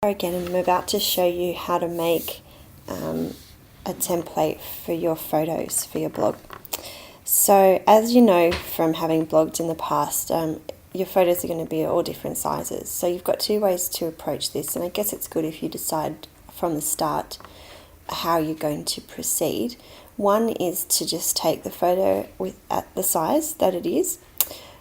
Again, I'm about to show you how to make a template for your photos for your blog. So as you know from having blogged in the past, your photos are going to be all different sizes. So you've got two ways to approach this, and I guess it's good if you decide from the start how you're going to proceed. One is to just take the photo at the size that it is.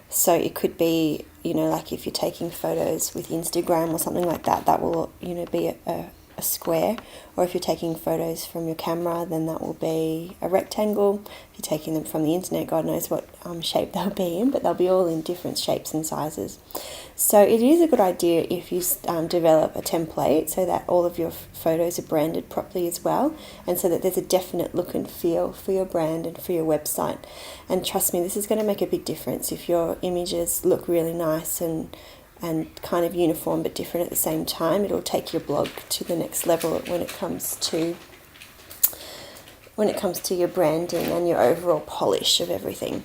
So it could be, like if you're taking photos with Instagram or something like that, that will, be a square. Or if you're taking photos from your camera, then that will be a rectangle. If you're taking them from the internet, God knows what shape they'll be in, but they'll be all in different shapes and sizes. So it is a good idea if you develop a template so that all of your photos are branded properly as well, and so that there's a definite look and feel for your brand and for your website. And trust me, this is going to make a big difference. If your images look really nice and kind of uniform but different at the same time, it'll take your blog to the next level when it comes to your branding and your overall polish of everything.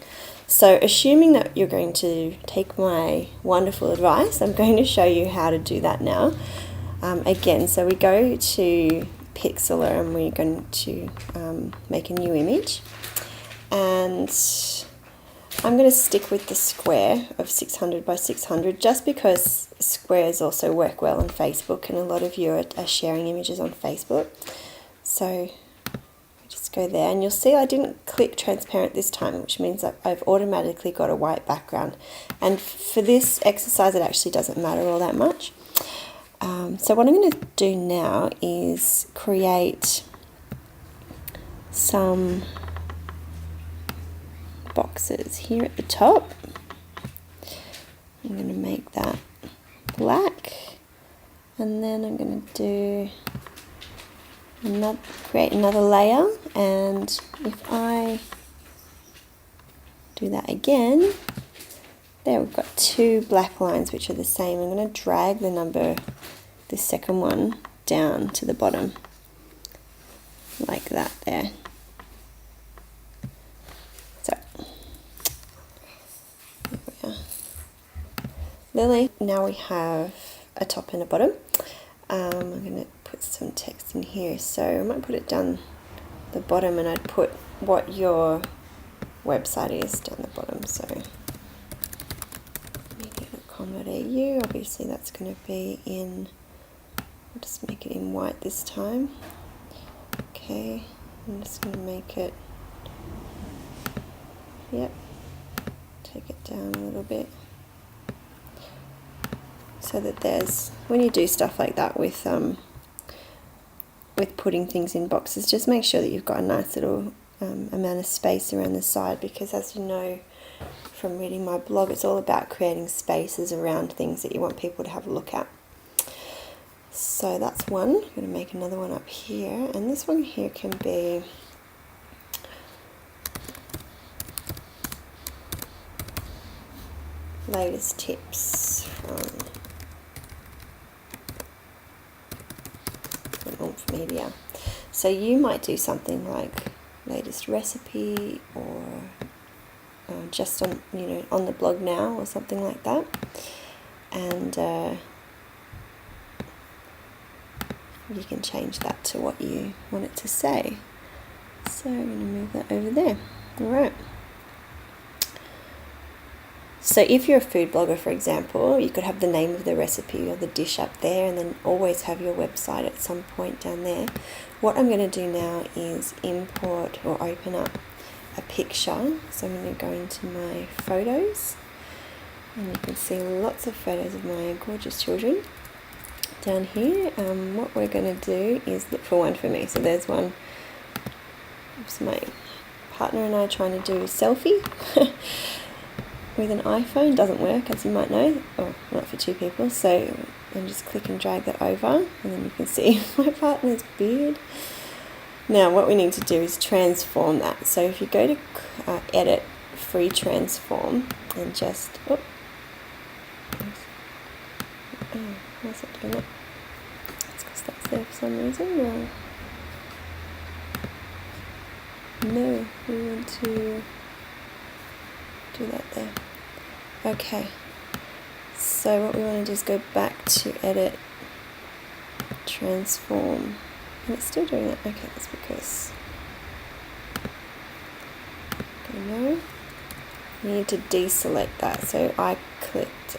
So assuming that you're going to take my wonderful advice, I'm going to show you how to do that now. Again, so we go to Pixlr and we're going to make a new image, and I'm going to stick with the square of 600 by 600 just because squares also work well on Facebook, and a lot of you are sharing images on Facebook. So just go there, and you'll see I didn't click transparent this time, which means that I've automatically got a white background. And for this exercise, it actually doesn't matter all that much. So what I'm going to do now is create some boxes here at the top. I'm going to make that black, and then I'm going to do create another layer, and if I do that again, there we've got two black lines which are the same. I'm going to drag this second one down to the bottom like that there. Lily. Now we have a top and a bottom. I'm going to put some text in here, so I might put it down the bottom, and I'd put what your website is down the bottom. So media.com.au, obviously that's going to be in, I'll just make it in white this time. Okay, I'm just going to make it, take it down a little bit, so that there's, when you do stuff like that with putting things in boxes, just make sure that you've got a nice little amount of space around the side, because as you know from reading my blog, it's all about creating spaces around things that you want people to have a look at. So that's one. I'm going to make another one up here, and this one here can be latest tips from Oomph Media. So you might do something like latest recipe, or just on on the blog now, or something like that, and you can change that to what you want it to say. So I'm going to move that over there. Alright. So if you're a food blogger, for example, you could have the name of the recipe or the dish up there, and then always have your website at some point down there. What I'm going to do now is import or open up a picture. So I'm going to go into my photos, and you can see lots of photos of my gorgeous children down here. What we're going to do is look for one for me. So there's one. It's my partner and I trying to do a selfie. With an iPhone. Doesn't work, as you might know, or not for two people, so I'll just click and drag that over, and then you can see my partner's beard. Now what we need to do is transform that. So if you go to edit, free transform, and just what's it doing it? It's because that's there for some reason. No, we want to do that there. Okay, so what we want to do is go back to edit, transform, and it's still doing that. Okay, that's because, okay, no, you need to deselect that. So I clicked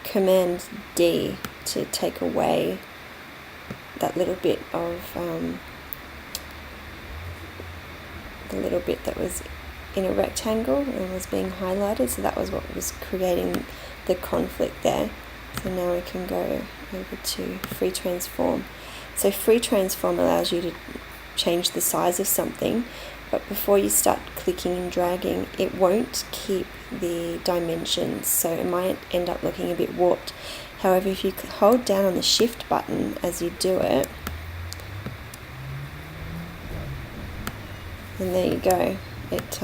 Command D to take away that little bit of the little bit that was in a rectangle and was being highlighted, so that was what was creating the conflict there. So now we can go over to free transform. So free transform allows you to change the size of something, but before you start clicking and dragging, it won't keep the dimensions, so it might end up looking a bit warped. However, if you hold down on the shift button as you do it, and there you go, it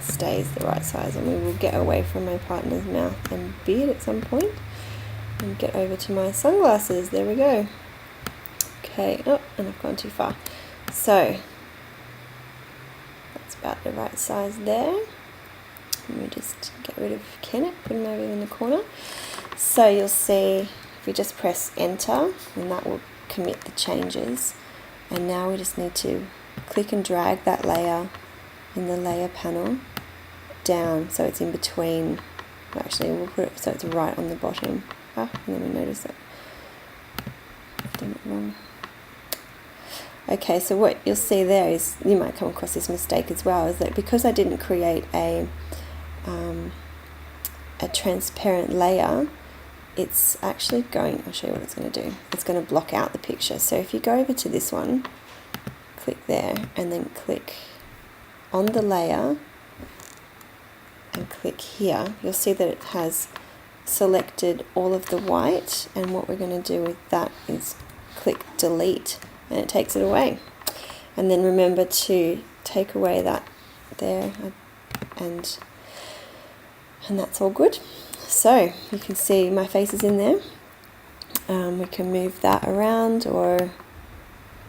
stays the right size. And we will get away from my partner's mouth and beard at some point and get over to my sunglasses. There we go. Okay, oh, and I've gone too far. So that's about the right size there. Let me just get rid of Kenneth, put him over in the corner. So you'll see if we just press enter, and that will commit the changes. And now we just need to click and drag that layer in the layer panel down so it's in between. Actually, we'll put it so it's right on the bottom. And then we notice that I've done it wrong. Okay, so what you'll see there is, you might come across this mistake as well, is that because I didn't create a transparent layer, it's actually going, I'll show you what it's going to do. It's going to block out the picture. So if you go over to this one, click there, and then click on the layer and click here, you'll see that it has selected all of the white, and what we're going to do with that is click delete, and it takes it away. And then remember to take away that there, and that's all good. So you can see my face is in there. We can move that around or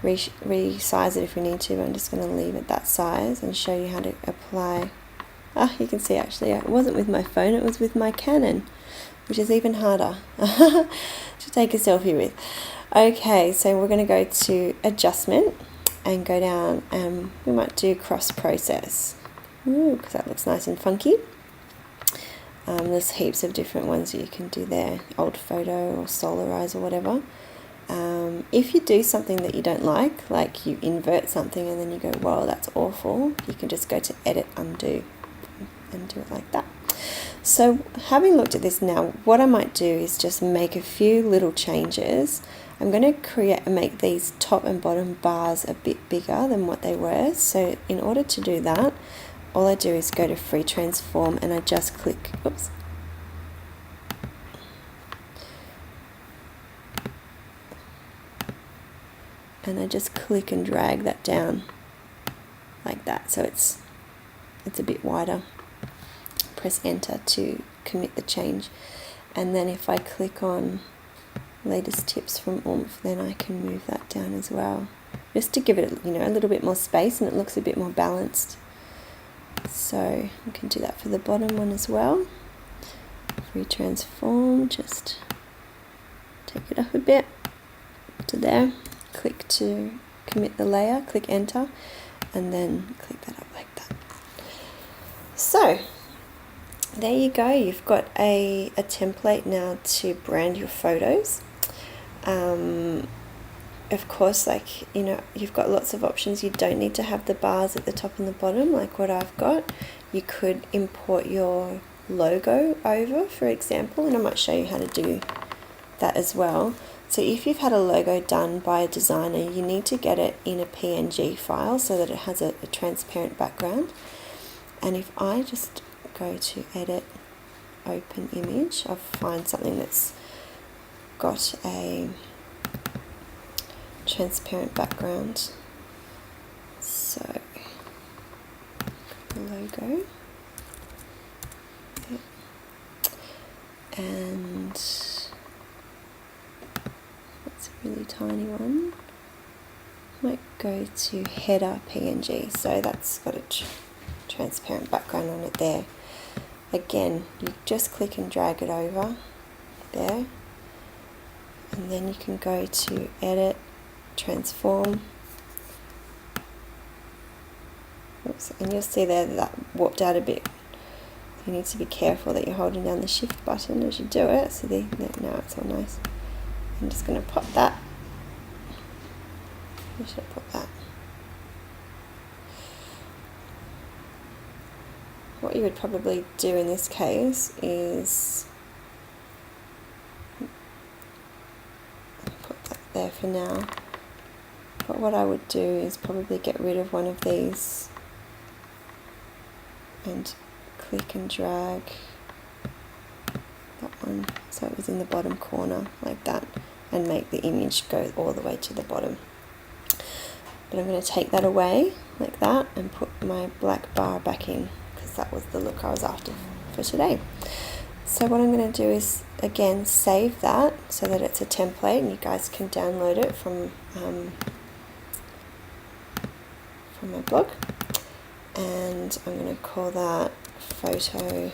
resize it if we need to. I'm just going to leave it that size and show you how to apply. You can see actually it wasn't with my phone, it was with my Canon, which is even harder to take a selfie with. Okay, so we're going to go to adjustment and go down, and we might do cross process, because that looks nice and funky. There's heaps of different ones that you can do there, old photo or solarize or whatever. If you do something that you don't like you invert something and then you go, whoa, that's awful, you can just go to edit, undo, and do it like that. So having looked at this now, what I might do is just make a few little changes. I'm going to make these top and bottom bars a bit bigger than what they were. So in order to do that, all I do is go to free transform, and I just click, oops, and I just click and drag that down like that, so it's a bit wider. Press enter to commit the change, and then if I click on latest tips from Oomph, then I can move that down as well, just to give it a little bit more space and it looks a bit more balanced. So we can do that for the bottom one as well. Free transform, just take it up a bit to there, click to commit the layer, click enter, and then click that up like that. So there you go, you've got a template now to brand your photos. Of course, you've got lots of options. You don't need to have the bars at the top and the bottom like what I've got. You could import your logo over, for example, and I might show you how to do that as well. So if you've had a logo done by a designer, you need to get it in a PNG file so that it has a transparent background. And if I just go to edit, open image, I'll find something that's got a transparent background. So logo, and that's a really tiny one. Might go to header PNG, so that's got a transparent background on it there. Again, you just click and drag it over there, and then you can go to edit, transform. Oops, and you'll see there that warped out a bit. You need to be careful that you're holding down the shift button as you do it. So now it's all nice. I'm just going to pop that. I should put that. What you would probably do in this case is put that there for now. But what I would do is probably get rid of one of these and click and drag that one so it was in the bottom corner like that, and make the image go all the way to the bottom. But I'm going to take that away like that and put my black bar back in, because that was the look I was after for today. So what I'm going to do is again save that so that it's a template and you guys can download it from my blog, and I'm going to call that photo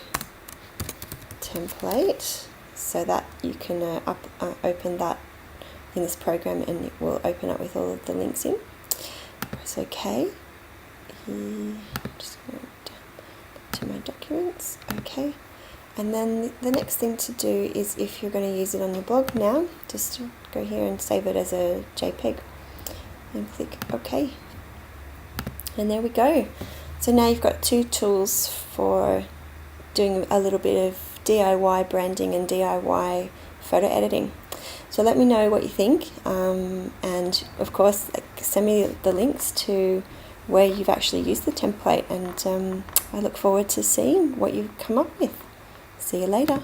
template so that you can open that in this program and it will open up with all of the links in. Press OK. Just going to my documents. OK. And then the next thing to do is, if you're going to use it on your blog now, just go here and save it as a JPEG and click OK. And there we go. So now you've got two tools for doing a little bit of DIY branding and DIY photo editing. So let me know what you think, and of course send me the links to where you've actually used the template, and I look forward to seeing what you come up with. See you later.